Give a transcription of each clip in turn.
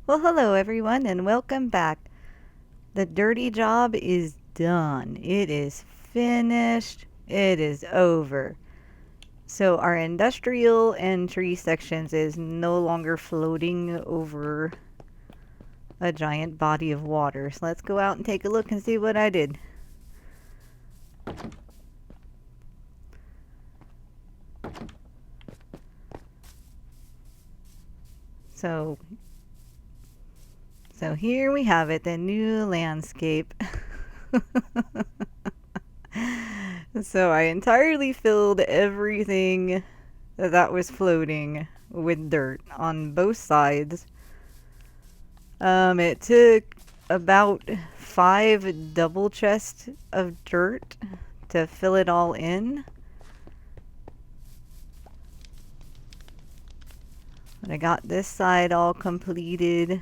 Well, hello everyone and welcome back. The dirty job is done. It is finished. It is over. So our industrial and tree sections is no longer floating over a giant body of water. So let's go out and take a look and see what I did. So so here we have it, the new landscape. So I entirely filled everything that was floating with dirt on both sides. It took about 5 double chests of dirt to fill it all in. But I got this side all completed,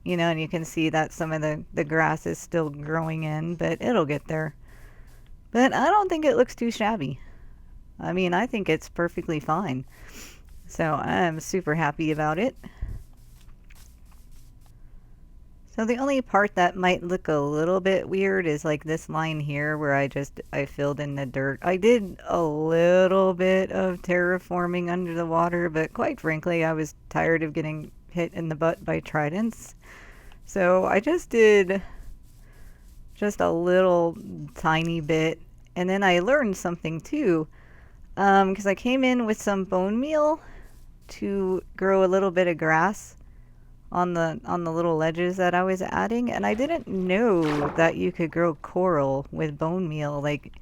and you can see that some of the grass is still growing in, but it'll get there. But I don't think it looks too shabby. I mean, I think it's perfectly fine. So I'm super happy about it. So the only part that might look a little bit weird is like this line here where I filled in the dirt. I did a little bit of terraforming under the water, but quite frankly, I was tired of getting hit in the butt by tridents. So I just did just a little tiny bit. And then I learned something too, because I came in with some bone meal to grow a little bit of grass on the little ledges that I was adding, and I didn't know that you could grow coral with bone meal, like,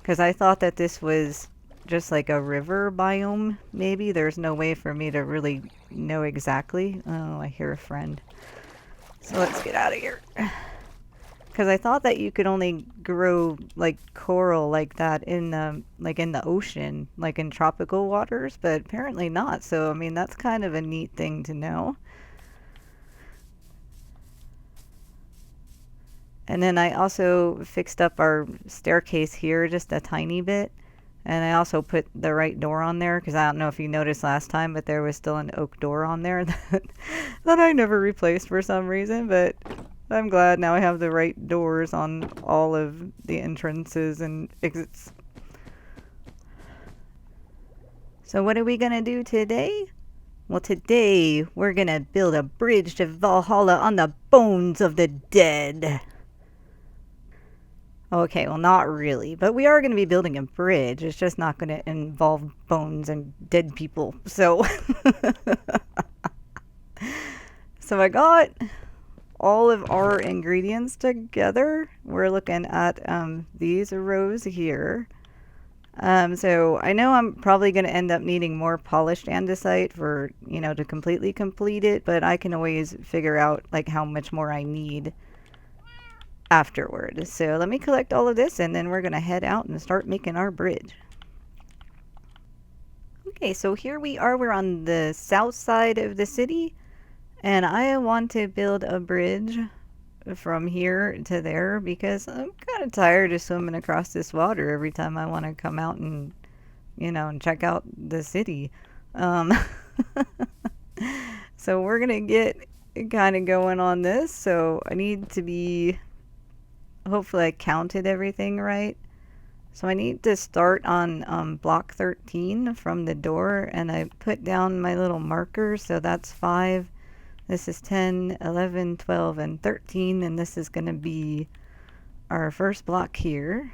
because I thought that this was just like a river biome. Maybe there's no way for me to really know exactly. Oh, I hear a friend. So let's get out of here. Because I thought that you could only grow like coral like that in the ocean, like in tropical waters, but apparently not. So I mean that's kind of a neat thing to know. And then I also fixed up our staircase here just a tiny bit. And I also put the right door on there because I don't know if you noticed last time, but there was still an oak door on there that I never replaced for some reason. But I'm glad now I have the right doors on all of the entrances and exits. So what are we going to do today? Well, today we're going to build a bridge to Valhalla on the bones of the dead. Okay, well, not really, but we are going to be building a bridge. It's just not going to involve bones and dead people. So, so I got all of our ingredients together. We're looking at these rows here. So I know I'm probably going to end up needing more polished andesite for, to completely complete it, but I can always figure out like how much more I need afterward. So let me collect all of this and then we're going to head out and start making our bridge. Okay, so here we are. We're on the south side of the city and I want to build a bridge from here to there because I'm kind of tired of swimming across this water every time I want to come out and, and check out the city. Um, so we're going to get kind of going on this. So I need to be hopefully I counted everything right. So I need to start on block 13 from the door and I put down my little markers. So that's 5. This is 10, 11, 12, and 13. And this is going to be our first block here.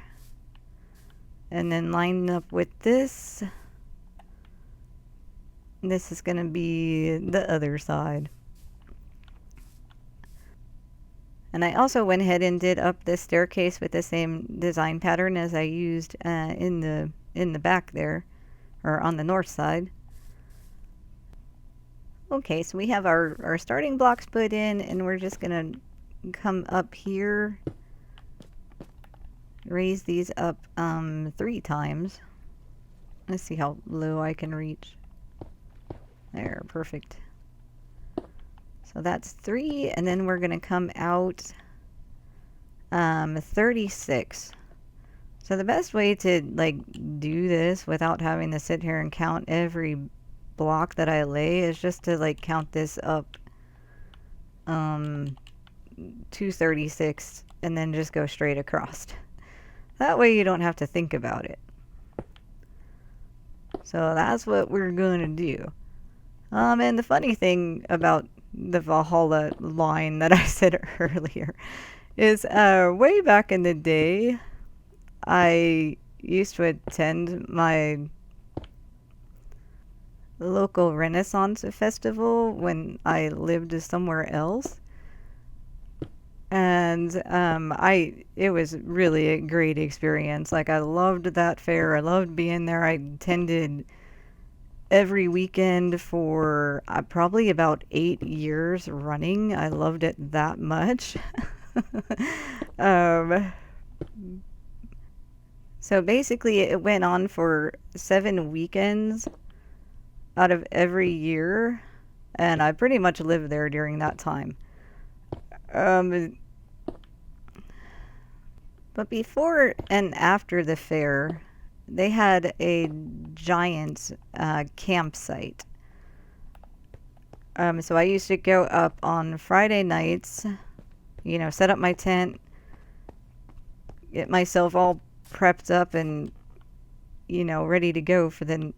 And then line up with this. This is going to be the other side. And I also went ahead and did up this staircase with the same design pattern as I used in the back there, or on the north side. Okay, so we have our starting blocks put in, and we're just gonna come up here, raise these up 3 times. Let's see how low I can reach. There, perfect. So that's 3, and then we're gonna come out 36. So the best way to like do this without having to sit here and count every block that I lay is just to like count this up um, 236, and then just go straight across. That way you don't have to think about it. So that's what we're going to do. And the funny thing about the Valhalla line that I said earlier is way back in the day, I used to attend my local Renaissance festival when I lived somewhere else. And it was really a great experience. Like, I loved that fair. I loved being there. I attended every weekend for probably about 8 years running. I loved it that much. um, so basically, it went on for 7 weekends out of every year, and I pretty much lived there during that time. Um, but before and after the fair, they had a giant campsite. So I used to go up on Friday nights, set up my tent, get myself all prepped up and, ready to go in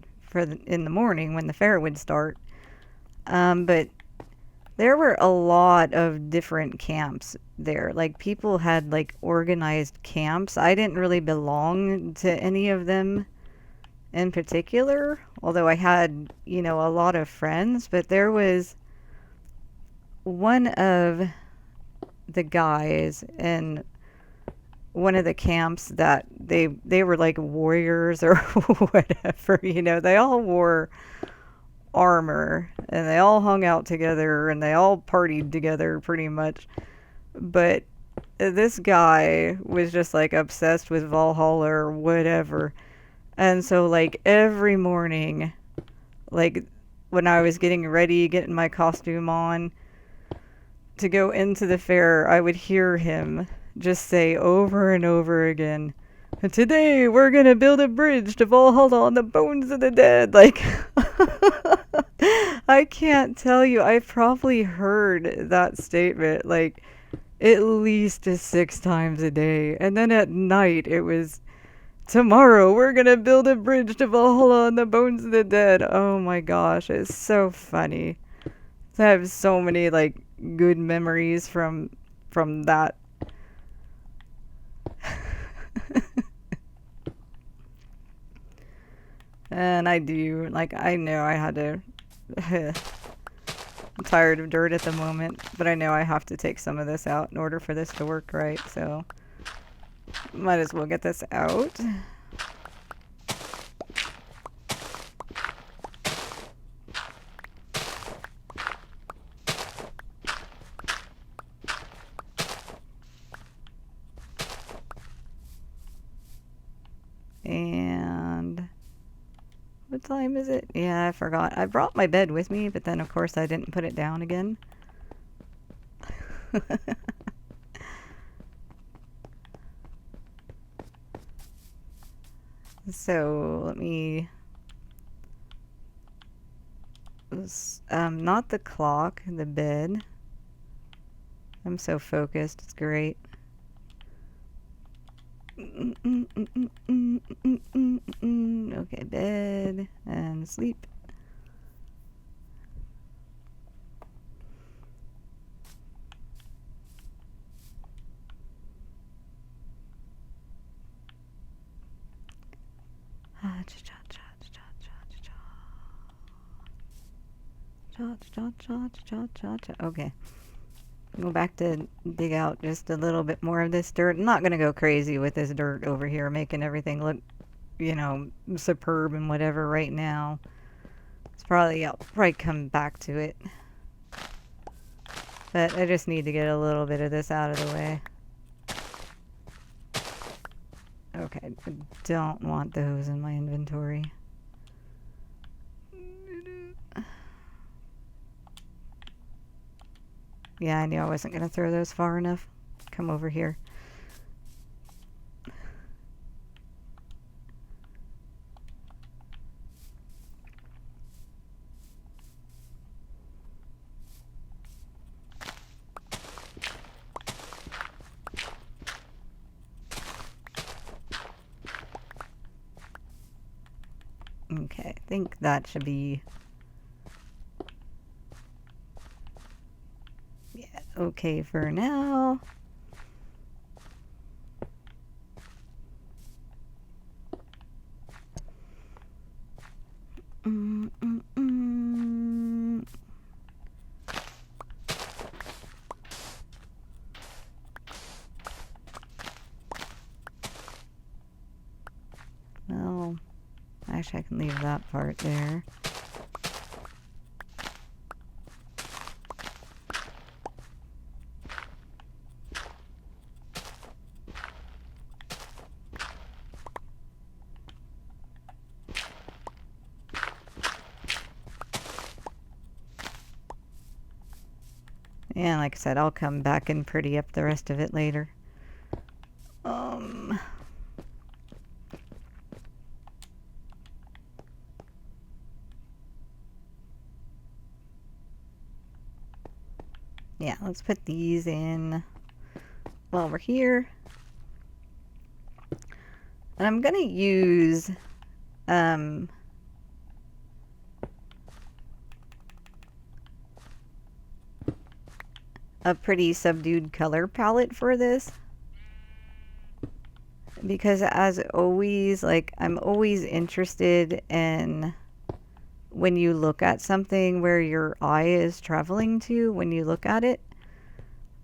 the morning when the fair would start. But there were a lot of different camps there. Like, people had like organized camps. I didn't really belong to any of them in particular, although I had, a lot of friends, but there was one of the guys in one of the camps that they were like warriors or whatever, they all wore armor and they all hung out together and they all partied together pretty much. But this guy was just like obsessed with Valhalla or whatever. And so, like, every morning, like, when I was getting ready, getting my costume on to go into the fair, I would hear him just say over and over again, "Today we're gonna build a bridge to Valhalla on the bones of the dead." Like, I can't tell you, I probably heard that statement, like, at least 6 times a day. And then at night, it was, "Tomorrow we're gonna build a bridge to Valhalla on the bones of the dead." Oh my gosh, it's so funny. I have so many like good memories from that. And I do, like, I know I had to I'm tired of dirt at the moment, but I know I have to take some of this out in order for this to work right, so might as well get this out. And what time is it? Yeah, I forgot. I brought my bed with me, but then of course I didn't put it down again. So let me not the clock, the bed. I'm so focused, it's great. Okay, bed and sleep. Okay. Go back to dig out just a little bit more of this dirt. I'm not going to go crazy with this dirt over here, making everything look, superb and whatever right now. I'll probably come back to it. But I just need to get a little bit of this out of the way. Okay, I don't want those in my inventory. Yeah, I knew I wasn't going to throw those far enough. Come over here. Okay, I think that should be, yeah, okay for now. Mm, mm, mm. Well, actually I can leave that part there. And like I said, I'll come back and pretty up the rest of it later. Um, yeah, let's put these in while we're here. And I'm gonna use, um, a pretty subdued color palette for this. Because as always, like, I'm always interested in when you look at something where your eye is traveling to when you look at it.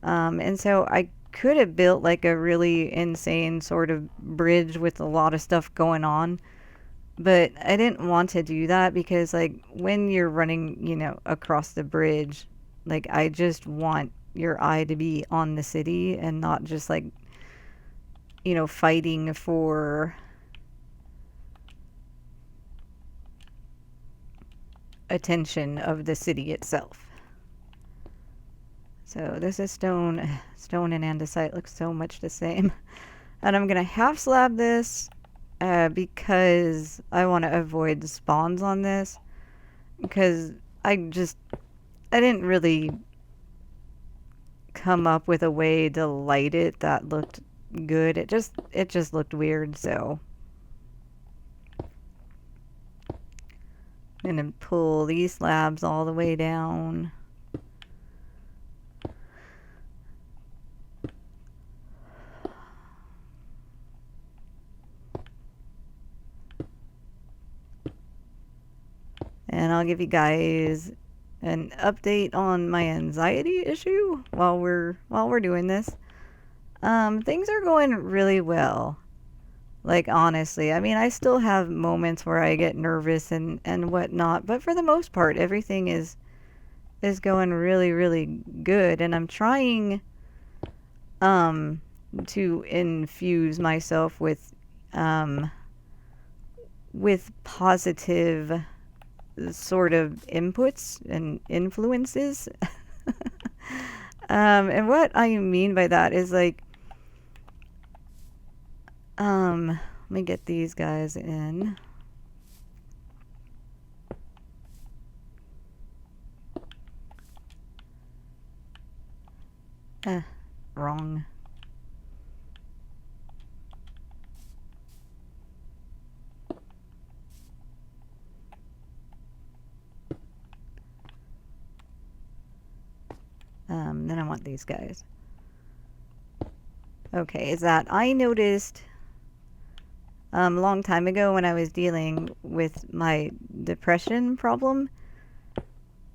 And so I could have built like a really insane sort of bridge with a lot of stuff going on, but I didn't want to do that because like when you're running, across the bridge, like I just want your eye to be on the city and not just like, fighting for attention of the city itself. So this is stone. Stone and andesite look so much the same. And I'm going to half slab this because I want to avoid the spawns on this. Because I didn't really come up with a way to light it that looked good. It just looked weird, so I'm going to pull these slabs all the way down. And I'll give you guys an update on my anxiety issue while we're doing this. Things are going really well. Like honestly, I mean, I still have moments where I get nervous and whatnot, but for the most part, everything is going really really good, and I'm trying um to infuse myself um with positive sort of inputs and influences. And what I mean by that is like, let me get these guys in. Wrong. Then I want these guys. Okay, is that I noticed a long time ago when I was dealing with my depression problem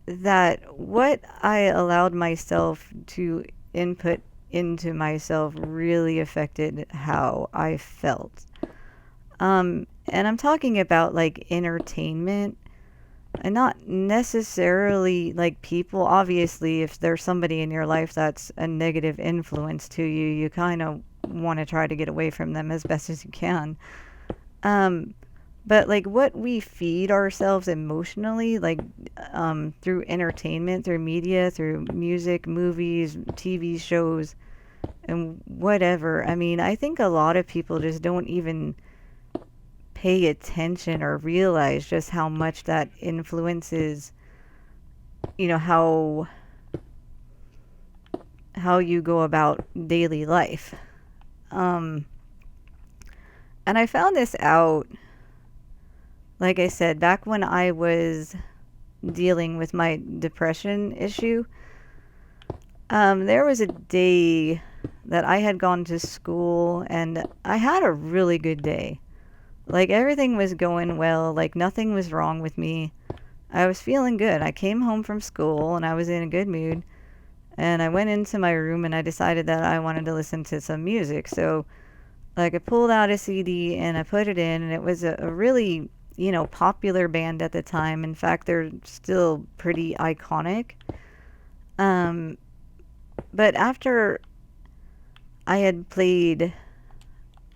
that what I allowed myself to input into myself really affected how I felt. And I'm talking about like entertainment and not necessarily like people. Obviously, if there's somebody in your life that's a negative influence to you, you kind of want to try to get away from them as best as you can. Um, but like what we feed ourselves emotionally, like through entertainment, through media, through music, movies, TV shows, and whatever. I mean, I think a lot of people just don't even pay attention or realize just how much that influences, how you go about daily life. Um, and I found this out like I said, back when I was dealing with my depression issue, there was a day that I had gone to school and I had a really good day. Like everything was going well, like nothing was wrong with me. I was feeling good. I came home from school and I was in a good mood. And I went into my room and I decided that I wanted to listen to some music. So, like, I pulled out a CD and I put it in, and it was a really, popular band at the time. In fact, they're still pretty iconic. Um, but after I had played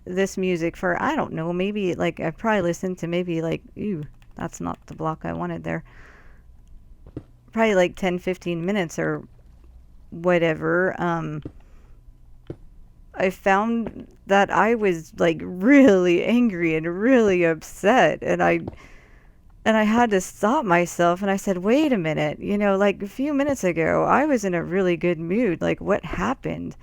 this music for, I don't know, maybe like I probably listened to maybe like, ooh, that's not the block I wanted there. Probably like 10, 15 minutes or whatever. I found that I was like really angry and really upset, and I had to stop myself and I said, "Wait a minute. Like a few minutes ago, I was in a really good mood. Like what happened?"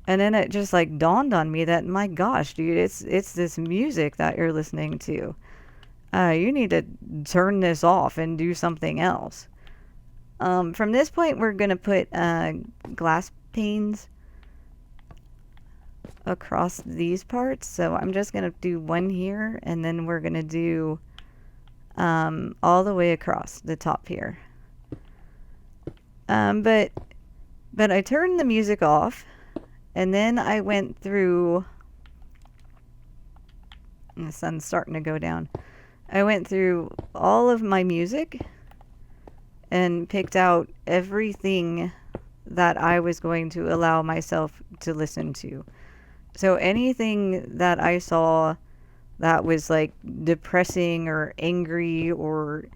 And then it just like dawned on me that my gosh, dude, it's this music that you're listening to. You need to turn this off and do something else. From this point, we're gonna put glass panes across these parts. So I'm just gonna do one here, and then we're gonna do all the way across the top here. But I turned the music off, and then I went through. And the sun's starting to go down. I went through all of my music and picked out everything that I was going to allow myself to listen to. So anything that I saw that was like depressing or angry or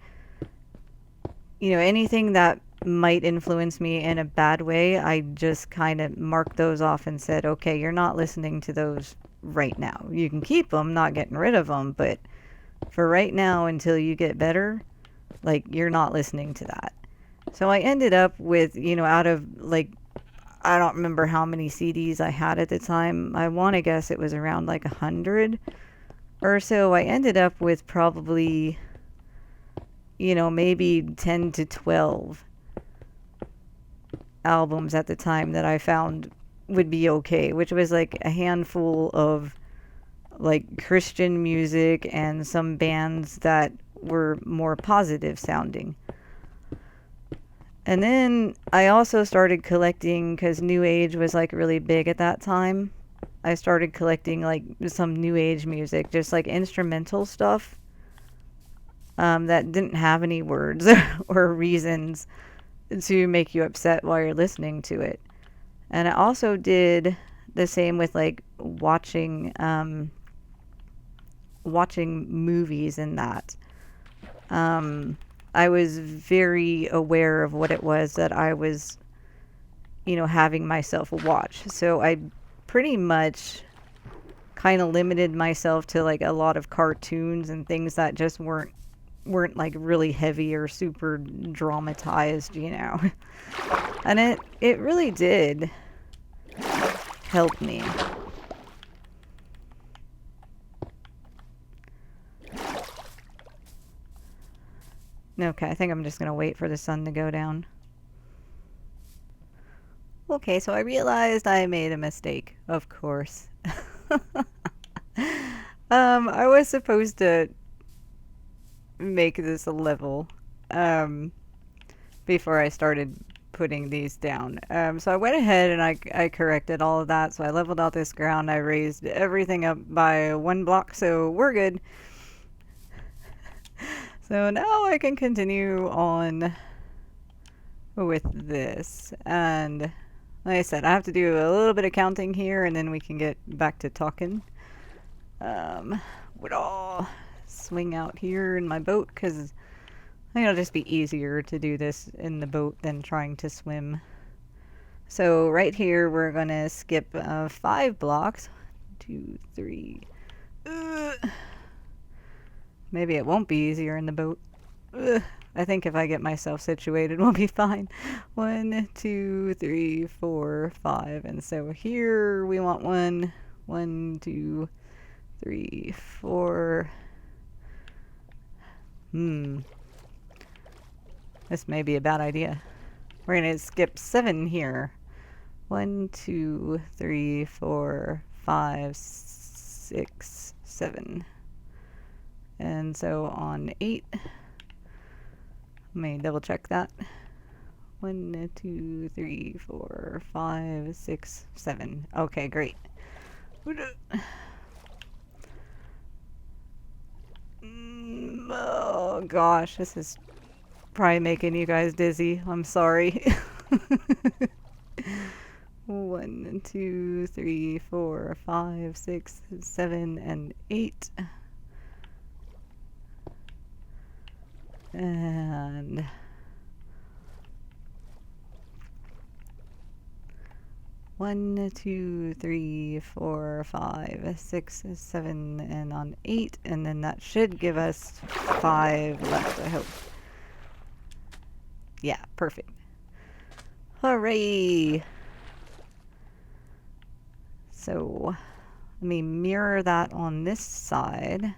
anything that might influence me in a bad way, I just kind of marked those off and said, okay, you're not listening to those right now. You can keep them, not getting rid of them, but for right now until you get better, like you're not listening to that. So I ended up with, out of like, I don't remember how many CDs I had at the time. I want to guess it was around like 100 or so. I ended up with probably, maybe 10 to 12 albums at the time that I found would be okay, which was like a handful of like Christian music and some bands that were more positive sounding. And then I also started collecting, because New Age was like really big at that time. I started collecting like some New Age music, just like instrumental stuff that didn't have any words or reasons to make you upset while you're listening to it. And I also did the same with like watching movies and that. I was very aware of what it was that I was, having myself watch. So I pretty much kind of limited myself to like a lot of cartoons and things that just weren't like really heavy or super dramatized. And it really did help me. Okay, I think I'm just gonna wait for the sun to go down. Okay, so I realized I made a mistake, of course. I was supposed to make this a level before I started putting these down. So I went ahead and I corrected all of that. So I leveled out this ground. I raised everything up by 1 block, so we're good. So now I can continue on with this. And like I said, I have to do a little bit of counting here and then we can get back to talking. Would all swing out here in my boat because I think it'll just be easier to do this in the boat than trying to swim. So right here we're gonna skip 5 blocks. 2, 3. Maybe it won't be easier in the boat. I think if I get myself situated, we'll be fine. 1, 2, 3, 4, 5. And so here we want 1, 2, 3, 4. This may be a bad idea. We're gonna skip 7 here. 1, 2, 3, 4, 5, 6, 7. And so on 8, let me double check that. 1, 2, 3, 4, 5, 6, 7. Okay, great. Oh gosh, this is probably making you guys dizzy. I'm sorry. 1, 2, 3, 4, 5, 6, 7, and 8. And 1, 2, 3, 4, 5, 6, 7, and on 8, and then that should give us 5 left, I hope. Yeah, perfect. Hooray! So, let me mirror that on this side.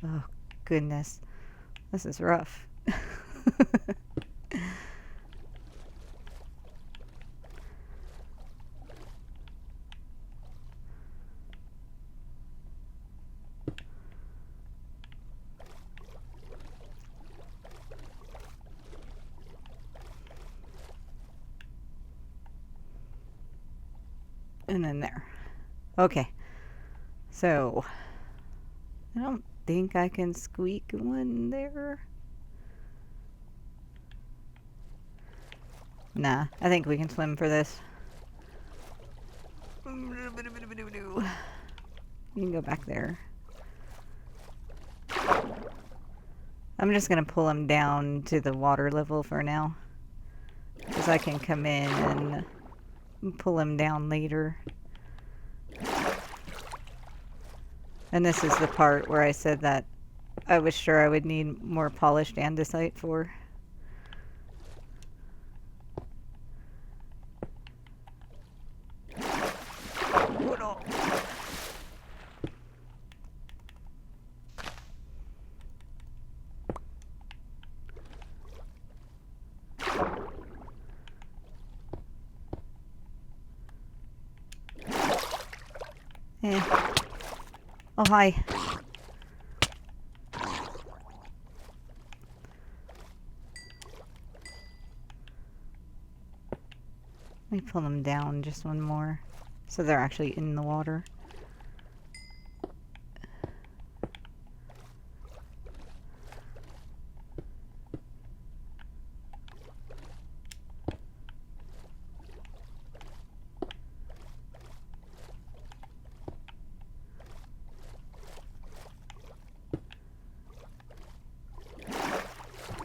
Oh, goodness. This is rough. And then there. Okay. So, I don't think I can squeak one there. Nah, I think we can swim for this. You can go back there. I'm just gonna pull him down to the water level for now, because I can come in and pull him down later. And this is the part where I said that I was sure I would need more polished andesite for. Eh. Oh, hi. Let me pull them down just one more, so they're actually in the water.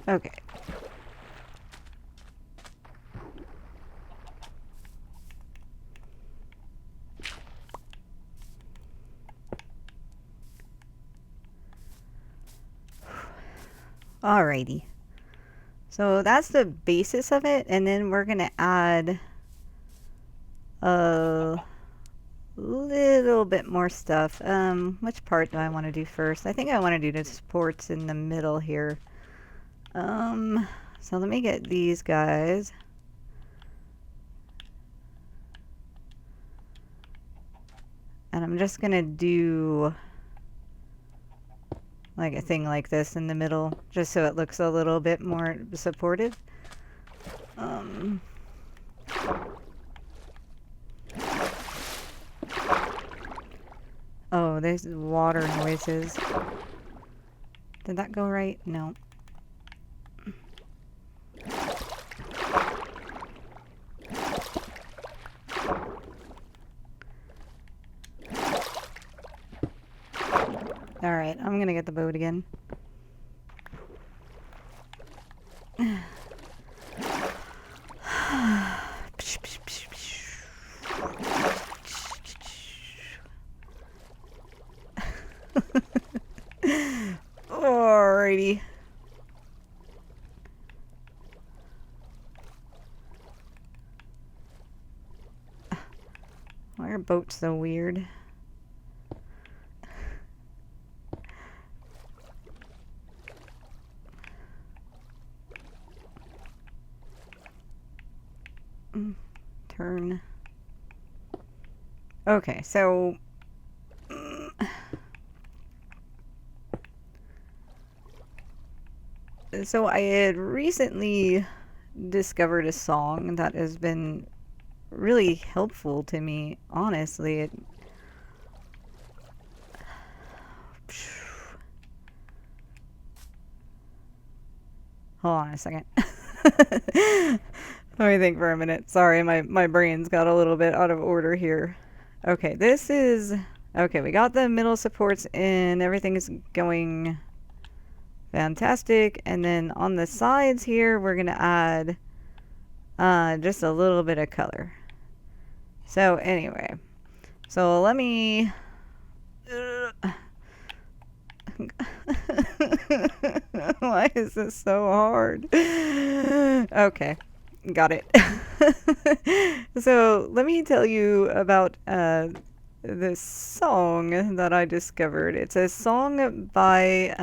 Okay. Alrighty. So that's the basis of it, and then we're gonna add a little bit more stuff. Which part do I want to do first? I think I want to do the supports in the middle here. So let me get these guys. And I'm just gonna do like a thing like this in the middle, just so it looks a little bit more supportive. Oh, there's water noises. Did that go right? No. Alright, I'm gonna get the boat again. Alrighty. boat's so weird. Turn. Okay, so I had recently discovered a song that has been really helpful to me, honestly. Hold on a second. Let me think for a minute. Sorry, my brain's got a little bit out of order here. Okay, this is... Okay, we got the middle supports in. Everything is going fantastic. And then on the sides here, we're going to add just a little bit of color. So anyway, so let me... Why is this so hard? Okay, got it. So let me tell you about this song that I discovered. It's a song by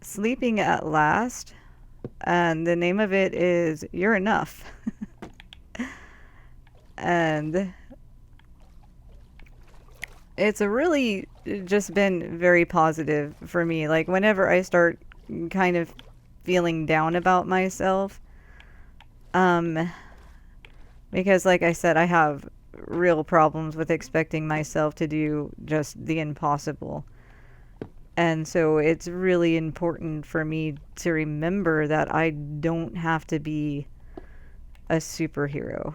Sleeping at Last, and the name of it is You're Enough. And it's really just been very positive for me. Like, whenever I start kind of feeling down about myself, because like I said, I have real problems with expecting myself to do just the impossible. And so it's really important for me to remember that I don't have to be a superhero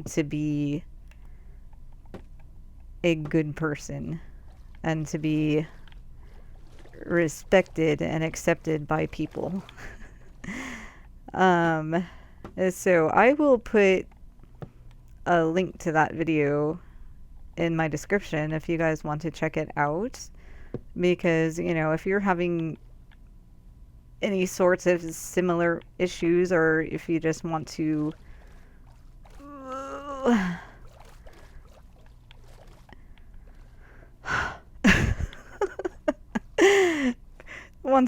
to be a good person and to be respected and accepted by people. So I will put a link to that video in my description if you guys want to check it out, because, you know, if you're having any sorts of similar issues, or if you just want to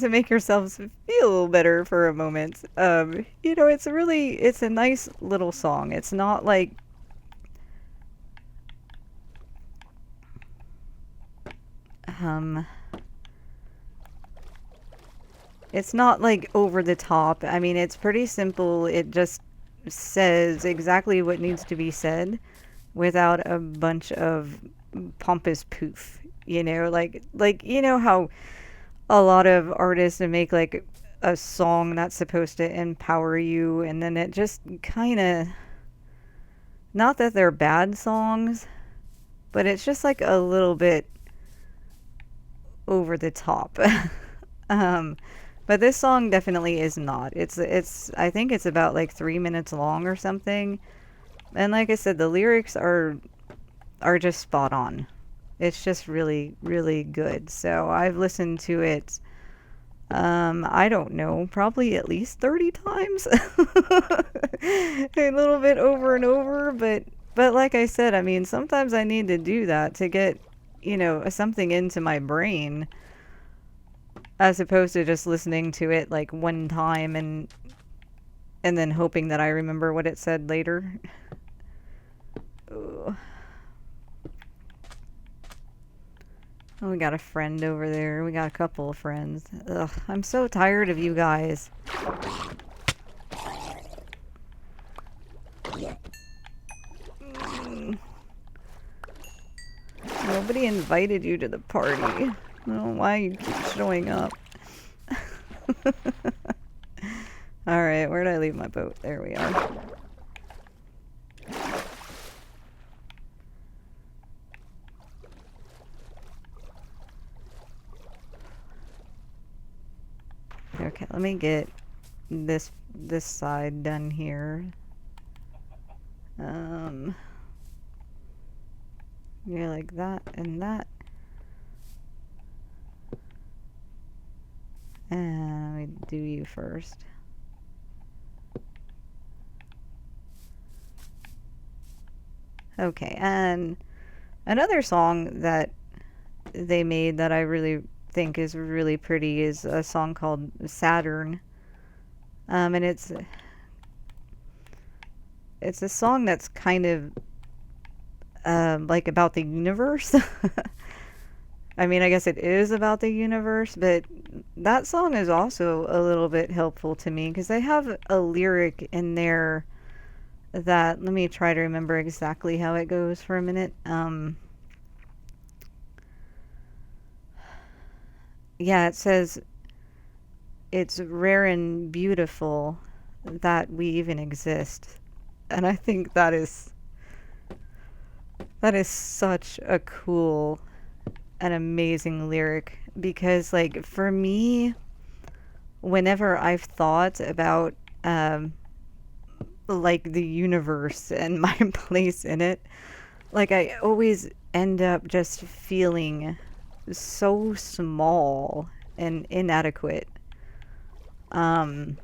make yourselves feel better for a moment, you know, it's a nice little song. It's not like it's not like over the top. I mean, it's pretty simple. It just says exactly what needs to be said without a bunch of pompous poof. You know, like you know how a lot of artists make like a song that's supposed to empower you, and then it just kind of, not that they're bad songs, but it's just like a little bit over the top. But this song definitely is not. It's I think it's about like 3 minutes long or something. And like I said, the lyrics are just spot on. It's just really, really good. So I've listened to it, I don't know, probably at least 30 times. A little bit over and over, but like I said, I mean, sometimes I need to do that to get, you know, something into my brain, as opposed to just listening to it like one time and then hoping that I remember what it said later. Ooh. Oh, we got a friend over there. We got a couple of friends. Ugh, I'm so tired of you guys. Nobody invited you to the party. I don't know why you keep showing up. Alright, where did I leave my boat? There we are. Okay, let me get this side done here. Yeah, like that and that. And we do you first. Okay, and another song that they made that I really think is really pretty is a song called Saturn. And it's a song that's kind of like about the universe. I mean, I guess it is about the universe, but that song is also a little bit helpful to me because they have a lyric in there that, let me try to remember exactly how it goes for a minute. Yeah, it says it's rare and beautiful that we even exist. And I think that is such a cool and amazing lyric because like for me, whenever I've thought about like the universe and my place in it, like I always end up just feeling so small and inadequate. Um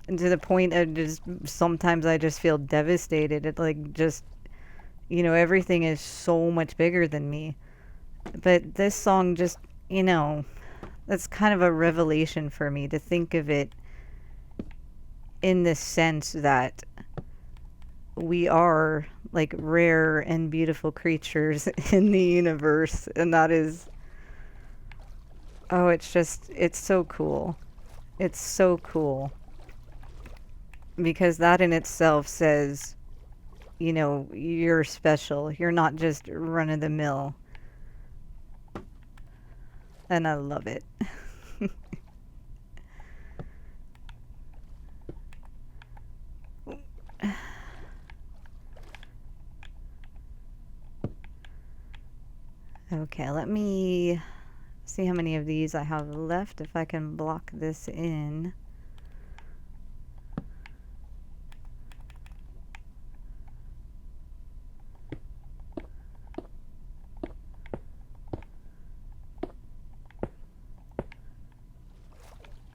to the point of just sometimes I just feel devastated. It like just everything is so much bigger than me. But this song just, you know, that's kind of a revelation for me to think of it in the sense that we are like rare and beautiful creatures in the universe. And that is, oh, it's so cool. It's so cool because that in itself says, you're special. You're not just run of the mill. And I love it. Okay, let me see how many of these I have left if I can block this in.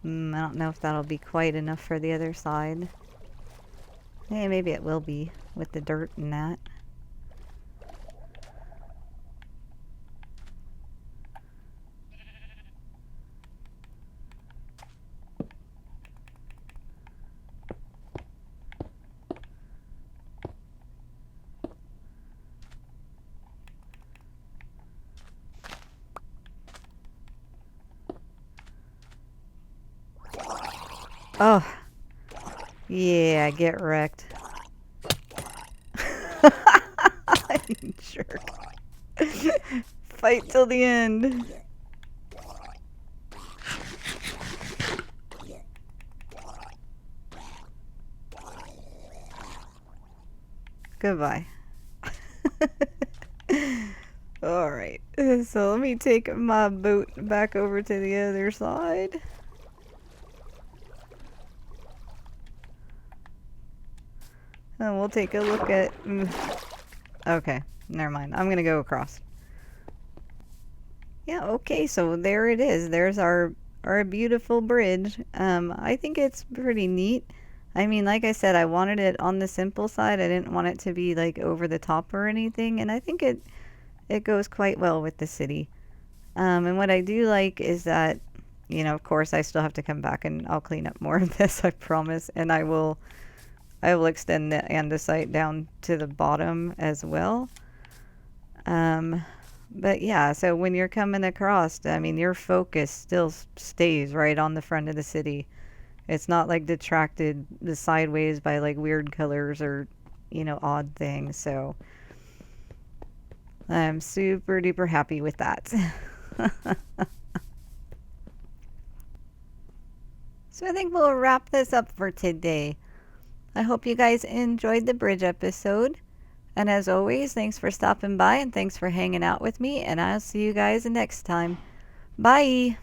I don't know if that'll be quite enough for the other side. Hey, maybe it will be with the dirt and that. Oh, yeah, get wrecked. You jerk. Fight till the end. Goodbye. Alright, so let me take my boat back over to the other side. And we'll take a look at... Okay, never mind. I'm gonna go across. Yeah, okay, so there it is. There's our beautiful bridge. I think it's pretty neat. I mean, like I said, I wanted it on the simple side. I didn't want it to be like over the top or anything, and I think it goes quite well with the city. And what I do like is that, of course, I still have to come back and I'll clean up more of this, I promise, and I will extend the andesite down to the bottom as well. But yeah, so when you're coming across, I mean, your focus still stays right on the front of the city. It's not like detracted the sideways by like weird colors or, odd things. So I'm super duper happy with that. So I think we'll wrap this up for today. I hope you guys enjoyed the bridge episode. And as always, thanks for stopping by and thanks for hanging out with me. And I'll see you guys next time. Bye.